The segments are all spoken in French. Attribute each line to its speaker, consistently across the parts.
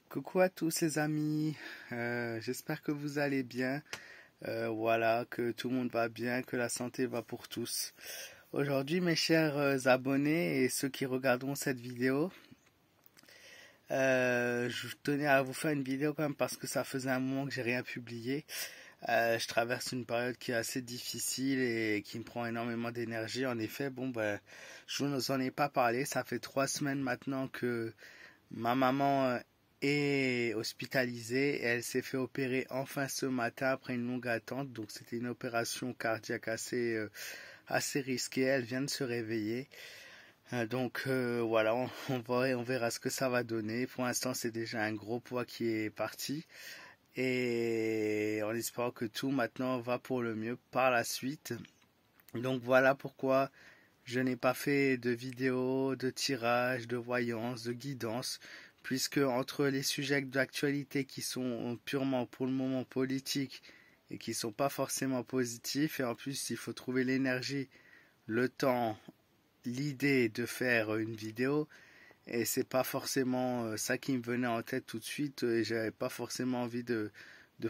Speaker 1: Coucou à tous les amis, j'espère que vous allez bien, voilà, que tout le monde va bien, que la santé va pour tous. Aujourd'hui mes chers abonnés et ceux qui regarderont cette vidéo, je tenais à vous faire une vidéo quand même parce que ça faisait un moment que j'ai rien publié. Je traverse une période qui est assez difficile et qui me prend énormément d'énergie. En effet, je ne vous en ai pas parlé, ça fait 3 semaines maintenant que ma maman est hospitalisée et elle s'est fait opérer enfin ce matin après une longue attente. Donc c'était une opération cardiaque assez risquée. Elle vient de se réveiller. Voilà, on verra ce que ça va donner. Pour l'instant, c'est déjà un gros poids qui est parti. Et en espérant que tout maintenant va pour le mieux par la suite. Donc voilà pourquoi je n'ai pas fait de vidéo, de tirage, de voyance, de guidance, puisque entre les sujets d'actualité qui sont purement pour le moment politiques et qui ne sont pas forcément positifs, et en plus il faut trouver l'énergie, le temps, l'idée de faire une vidéo, et c'est pas forcément ça qui me venait en tête tout de suite, et j'avais pas forcément envie de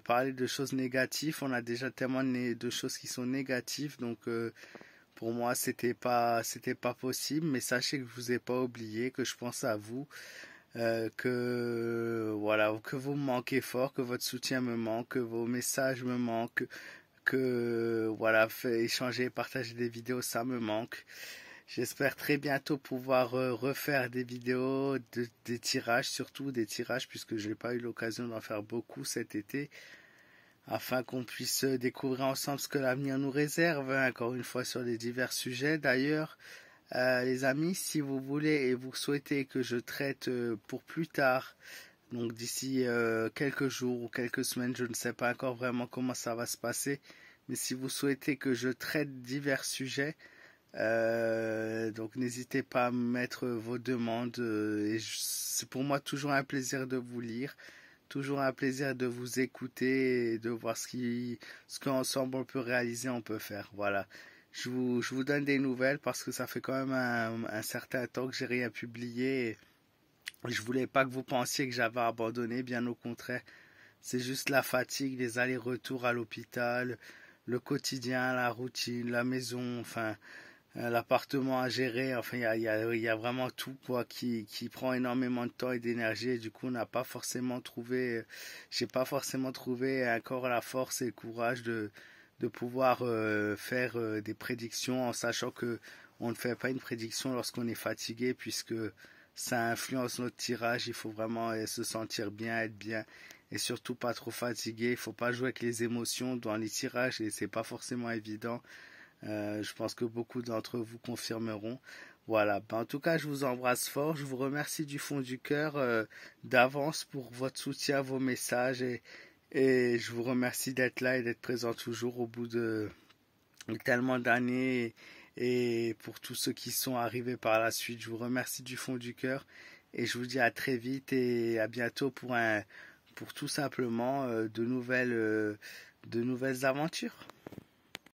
Speaker 1: parler de choses négatives. On a déjà tellement de choses qui sont négatives, pour moi, c'était pas possible, mais sachez que je vous ai pas oublié, que je pense à vous, que voilà, que vous me manquez fort, que votre soutien me manque, que vos messages me manquent, que voilà, échanger, partager des vidéos, ça me manque. J'espère très bientôt pouvoir refaire des vidéos, des tirages, surtout des tirages, puisque je n'ai pas eu l'occasion d'en faire beaucoup cet été, afin qu'on puisse découvrir ensemble ce que l'avenir nous réserve, hein, encore une fois sur les divers sujets. D'ailleurs, les amis, si vous voulez et vous souhaitez que je traite pour plus tard, donc d'ici quelques jours ou quelques semaines, je ne sais pas encore vraiment comment ça va se passer, mais si vous souhaitez que je traite divers sujets, donc n'hésitez pas à me mettre vos demandes. C'est pour moi toujours un plaisir de vous lire. Toujours un plaisir de vous écouter et de voir ce qu'ensemble on peut réaliser, on peut faire. Voilà. Je vous donne des nouvelles parce que ça fait quand même un certain temps que j'ai rien publié. Et je voulais pas que vous pensiez que j'avais abandonné, bien au contraire. C'est juste la fatigue, les allers-retours à l'hôpital, le quotidien, la routine, la maison, enfin, l'appartement à gérer, enfin il y a vraiment tout quoi qui prend énormément de temps et d'énergie, et du coup on n'a pas forcément trouvé, j'ai pas forcément trouvé encore la force et le courage de pouvoir faire des prédictions, en sachant que on ne fait pas une prédiction lorsqu'on est fatigué, puisque ça influence notre tirage. Il faut vraiment se sentir bien, être bien, et surtout pas trop fatigué. Il faut pas jouer avec les émotions dans les tirages, et c'est pas forcément évident. Je pense que beaucoup d'entre vous confirmeront. Voilà. En tout cas, je vous embrasse fort. Je vous remercie du fond du cœur d'avance pour votre soutien, vos messages, et je vous remercie d'être là et d'être présent toujours au bout de tellement d'années, et pour tous ceux qui sont arrivés par la suite. Je vous remercie du fond du cœur et je vous dis à très vite et à bientôt pour tout simplement de nouvelles aventures.